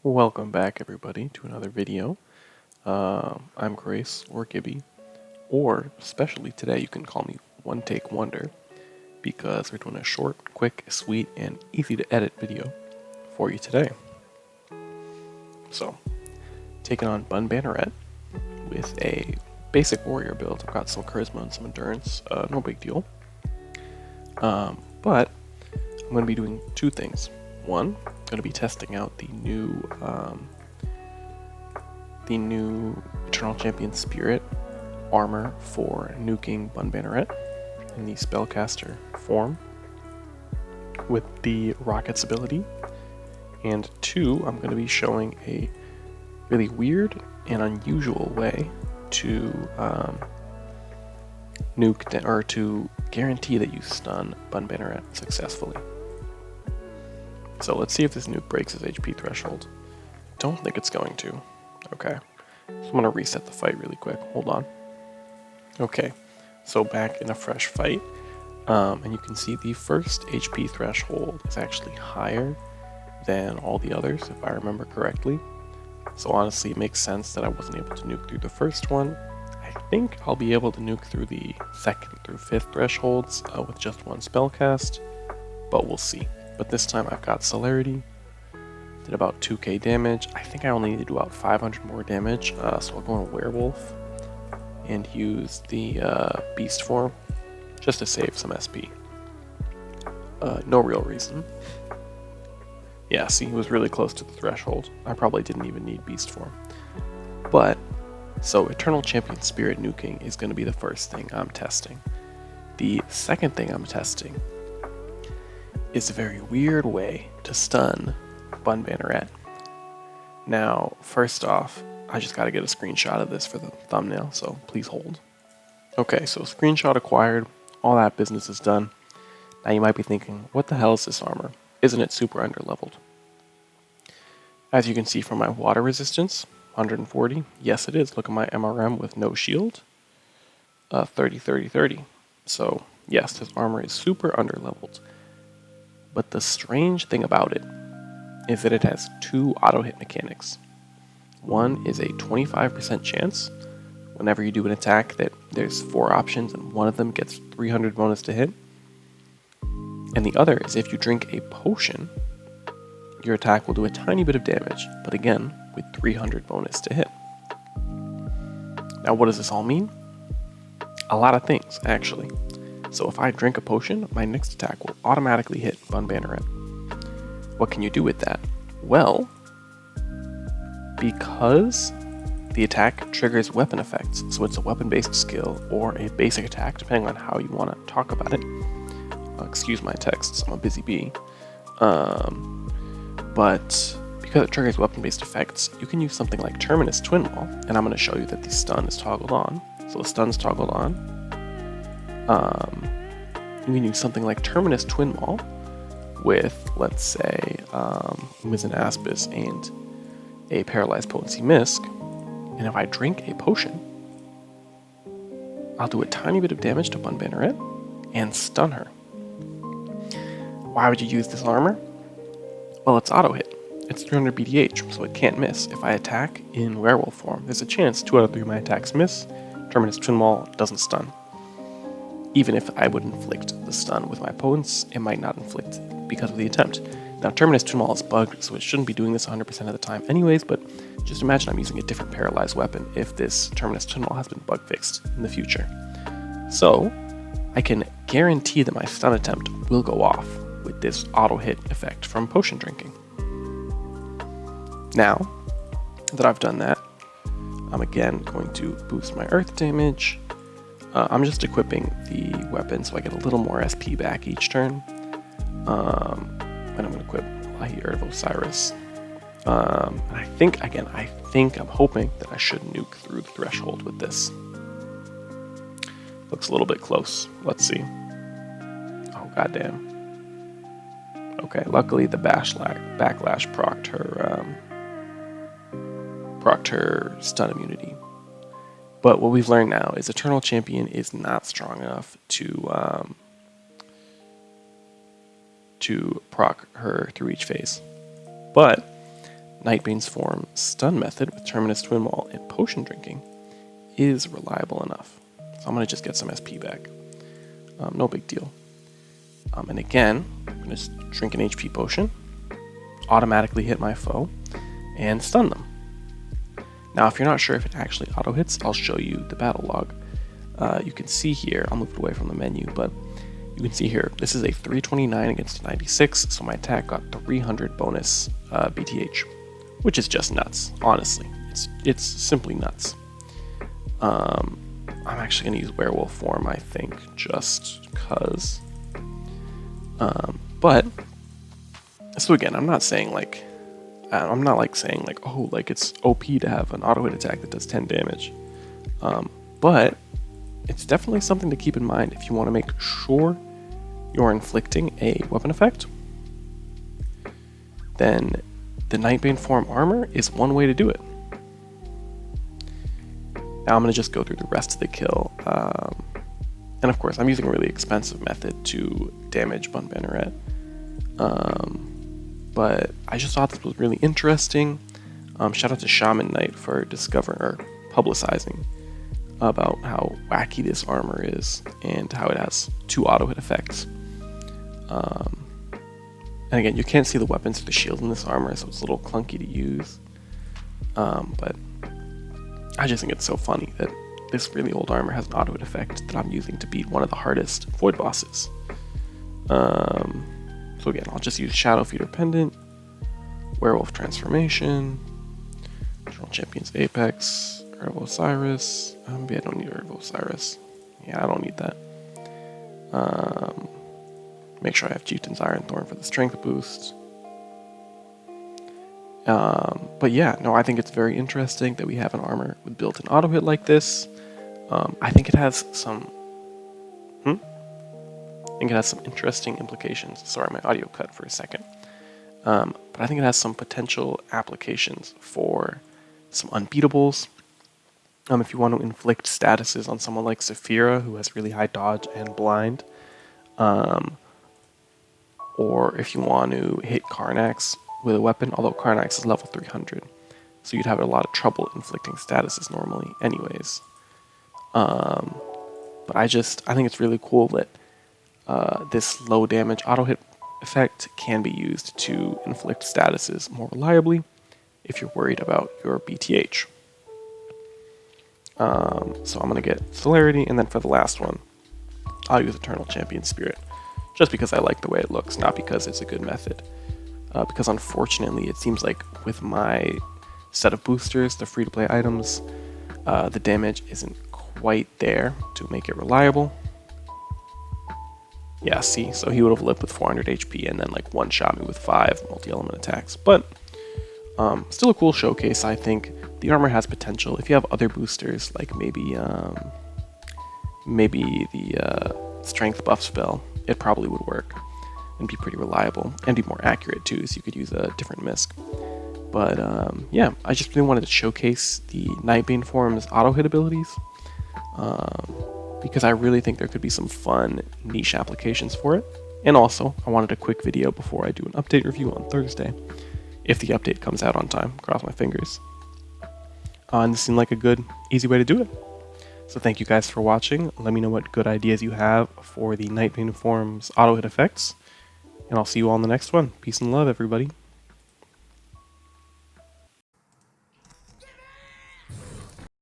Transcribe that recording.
Welcome back, everybody, to another video. I'm Grace, or Gibby, or especially today you can call me One Take Wonder, because we're doing a short, quick, sweet, and easy to edit video for you today. So, taking on Bun Banneret with a basic warrior build. I've got some charisma and some endurance, no big deal. But I'm going to be doing two things. One, I'm going to be testing out the new Eternal Champion Spirit armor for nuking Bun Banneret in the spellcaster form with the Rocket's ability. And two, I'm going to be showing a really weird and unusual way to nuke or to guarantee that you stun Bun Banneret successfully. So let's see if this nuke breaks his HP threshold. Don't think it's going to. Okay, so I'm going to reset the fight really quick. Hold on. Okay, so back in a fresh fight, and you can see the first HP threshold is actually higher than all the others, if I remember correctly. So honestly, it makes sense that I wasn't able to nuke through the first one. I think I'll be able to nuke through the second through fifth thresholds with just one spell cast, but we'll see. But this time I've got Celerity, did about 2k damage. I think I only need to do about 500 more damage, so I'll go on Werewolf and use the Beast form just to save some SP. No real reason. Yeah, see, he was really close to the threshold. I probably didn't even need Beast form. But, so Eternal Champion Spirit nuking is going to be the first thing I'm testing. The second thing I'm testing is a very weird way to stun Bun Banneret. Now, first off, I just gotta get a screenshot of this for the thumbnail, so please hold. Okay, so screenshot acquired, all that business is done. Now you might be thinking, what the hell is this armor? Isn't it super underleveled? As you can see from my water resistance, 140, yes it is. Look at my MRM with no shield, 30, 30, 30. So yes, this armor is super underleveled. But the strange thing about it is that it has two auto-hit mechanics. One is a 25% chance whenever you do an attack that there's 4 options and one of them gets 300 bonus to hit. And the other is if you drink a potion, your attack will do a tiny bit of damage, but again, with 300 bonus to hit. Now what does this all mean? A lot of things, actually. So if I drink a potion, my next attack will automatically hit Bun Banneret. What can you do with that? Well, because the attack triggers weapon effects, so it's a weapon-based skill or a basic attack, depending on how you want to talk about it. Excuse my texts, I'm a busy bee. But because it triggers weapon-based effects, you can use something like Terminus Twin Wall, and I'm going to show you that the stun is toggled on. So the stun's toggled on. You can use something like Terminus Twin Wall with, let's say, Mizzen Aspis and a Paralyzed Potency Misc, and if I drink a potion, I'll do a tiny bit of damage to Bun Banneret and stun her. Why would you use this armor? Well, it's auto-hit. It's 300 BDH, so it can't miss. If I attack in Werewolf form, there's a chance 2 out of 3 of my attacks miss. Terminus Twin Wall doesn't stun. Even if I would inflict the stun with my opponents, it might not inflict because of the attempt. Now, Terminus Twin Wall is bugged, so it shouldn't be doing this 100% of the time anyways, but just imagine I'm using a different paralyzed weapon if this Terminus Twin Wall has been bug fixed in the future. So, I can guarantee that my stun attempt will go off with this auto-hit effect from potion drinking. Now that I've done that, I'm again going to boost my earth damage. I'm just equipping the weapon so I get a little more SP back each turn. And I'm going to equip Lahi Earth of Osiris. And I think I'm hoping that I should nuke through the threshold with this. Looks a little bit close. Let's see. Oh, goddamn. Okay, luckily the backlash procced her stun immunity. But what we've learned now is Eternal Champion is not strong enough to proc her through each phase. But Nightbane's form stun method with Terminus Twin Wall and potion drinking is reliable enough. So I'm going to just get some SP back. No big deal. And again, I'm going to just drink an HP potion, automatically hit my foe, and stun them. Now, if you're not sure if it actually auto-hits, I'll show you the battle log. You can see here, I'll move it away from the menu, but you can see here, this is a 329 against 96, so my attack got 300 bonus BTH, which is just nuts, honestly. It's simply nuts. I'm actually going to use werewolf form, I think, just because. But, so again, I'm not saying like, oh, like it's OP to have an auto hit attack that does 10 damage. But it's definitely something to keep in mind if you want to make sure you're inflicting a weapon effect. Then the Nightbane form armor is one way to do it. Now I'm going to just go through the rest of the kill. And of course, I'm using a really expensive method to damage Bun Banneret. But I just thought this was really interesting. Shout out to Shaman Knight for discovering or publicizing about how wacky this armor is and how it has 2 auto hit effects. And again, you can't see the weapons or the shield in this armor, so it's a little clunky to use. But I just think it's so funny that this really old armor has an auto hit effect that I'm using to beat one of the hardest void bosses. So again, I'll just use Shadow Feeder Pendant, Werewolf Transformation, Eternal Champions Apex, Herb Osiris. Maybe I don't need Herb Osiris. Yeah, I don't need that. Make sure I have Chieftain's Iron Thorn for the strength boost. But yeah, no, I think it's very interesting that we have an armor with built-in auto hit like this. I think it has some. I think it has some interesting implications. Sorry, my audio cut for a second. But I think it has some potential applications for some unbeatables. If you want to inflict statuses on someone like Saphira, who has really high dodge and blind, or if you want to hit Karnax with a weapon, although Karnax is level 300, so you'd have a lot of trouble inflicting statuses normally anyways. But I think it's really cool that this low damage auto hit effect can be used to inflict statuses more reliably if you're worried about your BTH. So I'm going to get Celerity, and then for the last one, I'll use Eternal Champion Spirit, just because I like the way it looks, not because it's a good method. Because unfortunately, it seems like with my set of boosters, the free-to-play items, the damage isn't quite there to make it reliable. Yeah, see, so he would have lived with 400 HP and then like one-shot me with 5 multi-element attacks. But still a cool showcase, I think. The armor has potential. If you have other boosters, like maybe the strength buff spell, it probably would work and be pretty reliable and be more accurate too, so you could use a different misc. But yeah, I just really wanted to showcase the Nightbane form's auto hit abilities. Because I really think there could be some fun niche applications for it. And also, I wanted a quick video before I do an update review on Thursday, if the update comes out on time, cross my fingers. And this seemed like a good, easy way to do it. So thank you guys for watching. Let me know what good ideas you have for the Nightbane form's auto hit effects, and I'll see you all in the next one. Peace and love, everybody.